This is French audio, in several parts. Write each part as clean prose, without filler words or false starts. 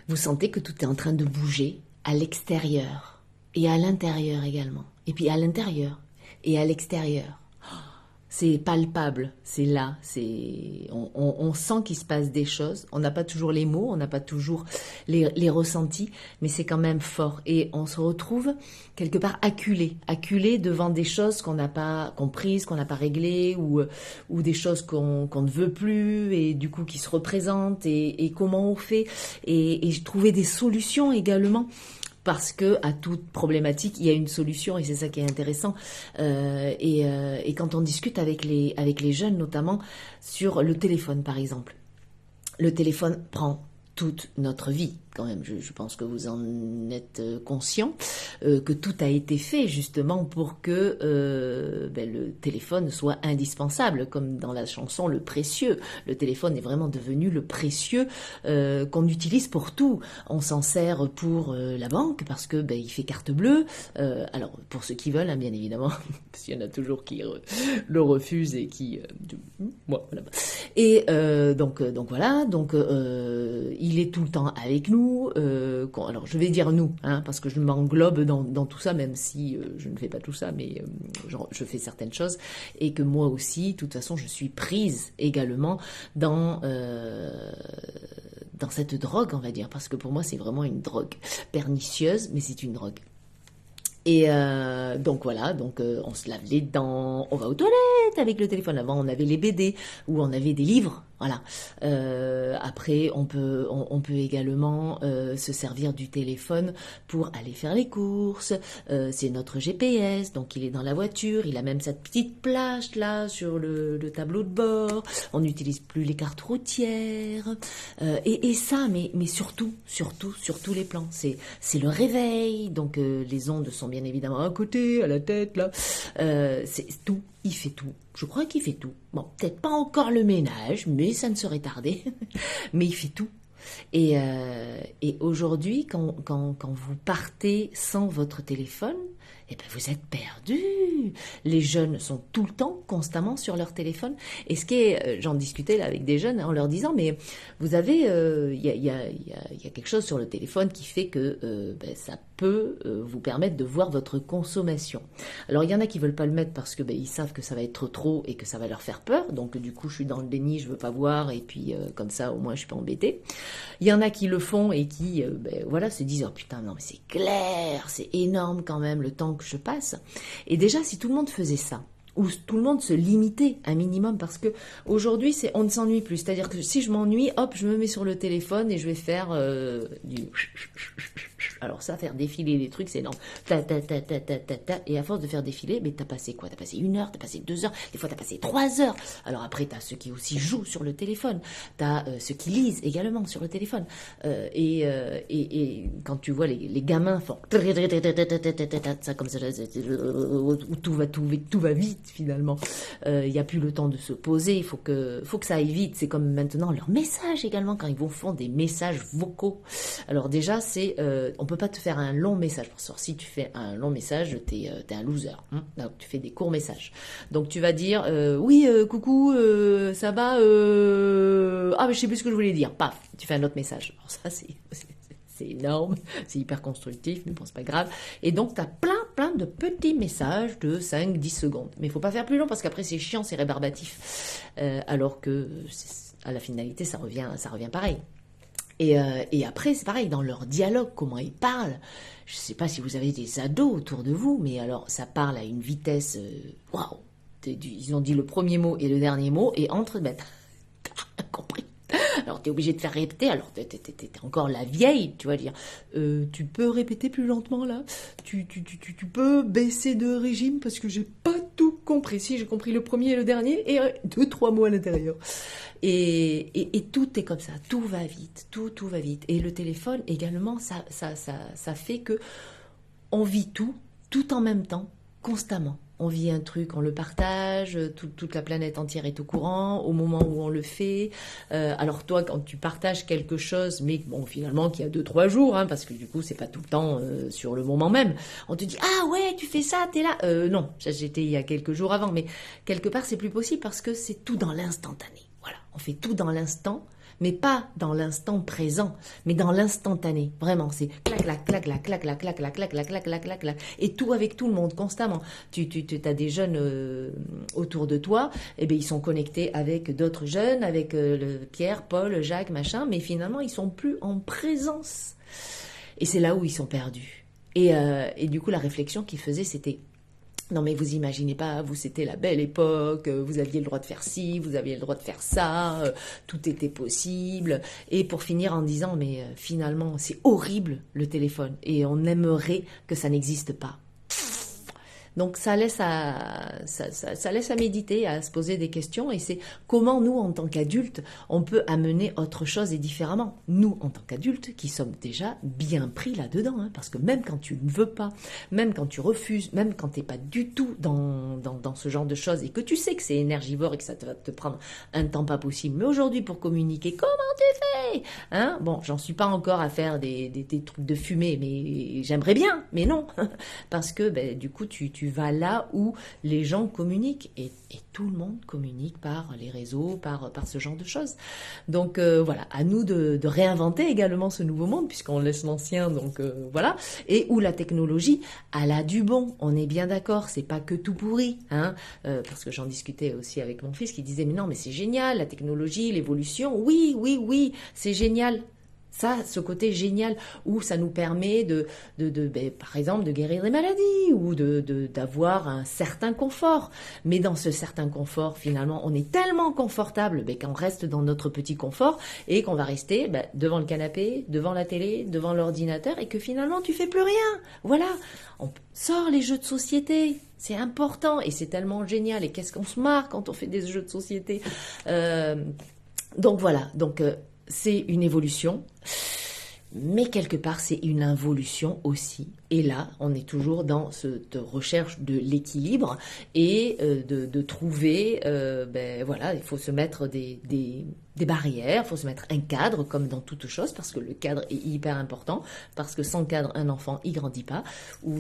Vous sentez que tout est en train de bouger à l'extérieur et à l'intérieur également. Et puis à l'intérieur et à l'extérieur. C'est palpable, c'est là, on sent qu'il se passe des choses. On n'a pas toujours les mots, on n'a pas toujours les ressentis, mais c'est quand même fort. Et on se retrouve quelque part acculé devant des choses qu'on n'a pas comprises, qu'on n'a pas réglées, ou des choses qu'on ne veut plus, et du coup qui se représentent, et comment on fait, et trouver des solutions également. Parce que à toute problématique, il y a une solution et c'est ça qui est intéressant. Et quand on discute avec les jeunes, notamment sur le téléphone, par exemple, le téléphone prend toute notre vie. Quand même, je pense que vous en êtes conscient, que tout a été fait justement pour que le téléphone soit indispensable, comme dans la chanson Le Précieux. Le téléphone est vraiment devenu le précieux qu'on utilise pour tout. On s'en sert pour la banque parce que il fait carte bleue. Alors pour ceux qui veulent, hein, bien évidemment, parce qu'il y en a toujours qui le refusent et qui moi voilà. Et donc voilà, il est tout le temps avec nous. Alors je vais dire nous, hein, parce que je m'englobe dans tout ça, même si je ne fais pas tout ça, mais je fais certaines choses, et que moi aussi, de toute façon, je suis prise également dans cette drogue, on va dire, parce que pour moi, c'est vraiment une drogue pernicieuse, mais c'est une drogue. Et donc voilà, on se lave les dents, on va aux toilettes avec le téléphone. Avant, on avait les BD ou on avait des livres, voilà. Après, on peut également se servir du téléphone pour aller faire les courses. C'est notre GPS, donc il est dans la voiture. Il a même cette petite plage là sur le tableau de bord. On n'utilise plus les cartes routières. Et ça, mais surtout sur tous les plans. C'est le réveil, donc les ondes sont bien évidemment à côté, à la tête, là. C'est tout, il fait tout. Je crois qu'il fait tout. Bon, peut-être pas encore le ménage, mais ça ne serait tardé. Mais il fait tout. Et aujourd'hui, quand vous partez sans votre téléphone, eh ben vous êtes perdus. Les jeunes sont tout le temps, constamment sur leur téléphone. Et ce qui est, j'en discutais là avec des jeunes en leur disant, mais vous avez, il y a quelque chose sur le téléphone qui fait que ça peut vous permettre de voir votre consommation. Alors il y en a qui veulent pas le mettre parce que ils savent que ça va être trop et que ça va leur faire peur. Donc du coup je suis dans le déni, je veux pas voir et puis comme ça au moins je suis pas embêtée. Il y en a qui le font et qui voilà se disent oh putain non mais c'est clair, c'est énorme quand même le temps que je passe. Et déjà si tout le monde faisait ça, où tout le monde se limitait un minimum, parce que aujourd'hui on ne s'ennuie plus, c'est-à-dire que si je m'ennuie, hop, je me mets sur le téléphone et je vais faire du alors ça, faire défiler les trucs, c'est énorme. Et à force de faire défiler, mais t'as passé quoi? T'as passé 1 heure, t'as passé 2 heures, des fois t'as passé 3 heures. Alors après, t'as ceux qui aussi jouent sur le téléphone, t'as ceux qui lisent également sur le téléphone. Et quand tu vois les gamins font ça comme ça, tout va vite finalement. Il n'y a plus le temps de se poser, il faut que ça aille vite. C'est comme maintenant leurs messages également, quand ils vont faire des messages vocaux. Alors déjà, on peut pas te faire un long message. Parce que si tu fais un long message, t'es un loser. Hein. Donc, tu fais des courts messages. Donc tu vas dire oui, coucou, ça va ah mais je sais plus ce que je voulais dire. Paf, tu fais un autre message. Alors ça c'est énorme, c'est hyper constructif, mais bon, c'est pas grave. Et donc, tu as plein de petits messages de 5-10 secondes. Mais il faut pas faire plus long parce qu'après, c'est chiant, c'est rébarbatif. Alors que, à la finalité, ça revient pareil. Et après, c'est pareil, dans leur dialogue, comment ils parlent. Je sais pas si vous avez des ados autour de vous, mais alors, ça parle à une vitesse, waouh. Ils ont dit le premier mot et le dernier mot, et entre, t'as compris. Alors t'es obligé de faire répéter, alors t'es encore la vieille, tu vas dire, tu peux répéter plus lentement là, tu peux baisser de régime parce que j'ai pas tout compris. Si j'ai compris le premier et le dernier et 2-3 mots à l'intérieur. Et tout est comme ça, tout va vite, tout va vite. Et le téléphone également, ça fait que on vit tout en même temps, constamment. On vit un truc, on le partage, toute la planète entière est au courant au moment où on le fait. Alors toi, quand tu partages quelque chose, mais bon, finalement, qu'il y a 2-3 jours, hein, parce que du coup, c'est pas tout le temps sur le moment même. On te dit, ah ouais, tu fais ça, t'es là. Non, j'étais il y a quelques jours avant, mais quelque part, c'est plus possible parce que c'est tout dans l'instantané. Voilà, on fait tout dans l'instant, mais pas dans l'instant présent, mais dans l'instantané. Vraiment, c'est clac, clac, clac, clac, clac, clac, clac, clac, clac, clac, clac, clac, clac, clac, et tout avec tout le monde, constamment. Tu as des jeunes autour de toi, et bien ils sont connectés avec d'autres jeunes, avec Pierre, Paul, Jacques, machin, mais finalement ils sont plus en présence. Et c'est là où ils sont perdus. Et du coup, la réflexion qu'ils faisaient, c'était: non mais vous imaginez pas, vous c'était la belle époque, vous aviez le droit de faire ci, vous aviez le droit de faire ça, tout était possible. Et pour finir en disant: mais finalement c'est horrible le téléphone et on aimerait que ça n'existe pas. Donc ça laisse ça laisse à méditer, à se poser des questions, et c'est comment nous, en tant qu'adultes, on peut amener autre chose et différemment. Nous, en tant qu'adultes, qui sommes déjà bien pris là-dedans, hein, parce que même quand tu ne veux pas, même quand tu refuses, même quand tu n'es pas du tout dans ce genre de choses, et que tu sais que c'est énergivore et que ça va te prendre un temps pas possible, mais aujourd'hui pour communiquer, comment tu fais, hein? Bon, j'en suis pas encore à faire des trucs de fumée, mais j'aimerais bien, mais non, parce que du coup tu vas là où les gens communiquent, et tout le monde communique par les réseaux, par ce genre de choses. Donc voilà, à nous de réinventer également ce nouveau monde, puisqu'on laisse l'ancien, donc voilà, et où la technologie, elle a du bon, on est bien d'accord, c'est pas que tout pourri, hein, parce que j'en discutais aussi avec mon fils qui disait: mais non, mais c'est génial, la technologie, l'évolution, oui, c'est génial. Ça, ce côté génial où ça nous permet par exemple, de guérir des maladies ou d'avoir un certain confort. Mais dans ce certain confort, finalement, on est tellement confortable qu'on reste dans notre petit confort et qu'on va rester devant le canapé, devant la télé, devant l'ordinateur, et que finalement, tu fais plus rien. Voilà, on sort les jeux de société. C'est important et c'est tellement génial. Et qu'est-ce qu'on se marre quand on fait des jeux de société. Donc voilà, c'est une évolution, mais quelque part c'est une involution aussi. Et là, on est toujours dans cette recherche de l'équilibre et de trouver, voilà, il faut se mettre des barrières, il faut se mettre un cadre comme dans toute chose, parce que le cadre est hyper important, parce que sans cadre, un enfant, il grandit pas, ou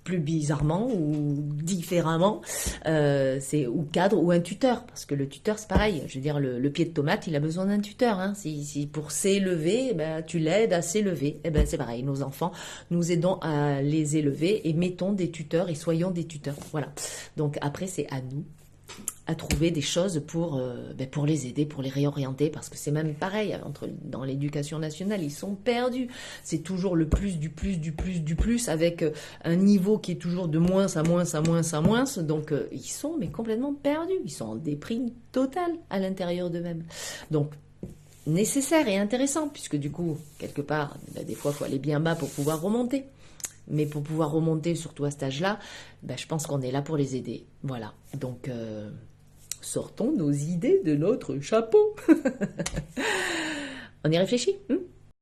plus bizarrement ou différemment, c'est ou cadre ou un tuteur, parce que le tuteur c'est pareil, je veux dire le pied de tomate il a besoin d'un tuteur, hein. Si pour s'élever, tu l'aides à s'élever, c'est pareil, nos enfants, nous aidons à les élever et mettons des tuteurs et soyons des tuteurs, voilà. Donc après c'est à nous à trouver des choses pour les aider, pour les réorienter, parce que c'est même pareil, dans l'éducation nationale, ils sont perdus. C'est toujours le plus, du plus, du plus, du plus, avec un niveau qui est toujours de moins à moins, à moins, à moins. Donc, ils sont complètement perdus. Ils sont en déprime totale à l'intérieur d'eux-mêmes. Donc, nécessaire et intéressant, puisque du coup, quelque part, des fois, il faut aller bien bas pour pouvoir remonter. Mais pour pouvoir remonter, surtout à cet âge-là, je pense qu'on est là pour les aider. Voilà. Donc, sortons nos idées de notre chapeau. On y réfléchit,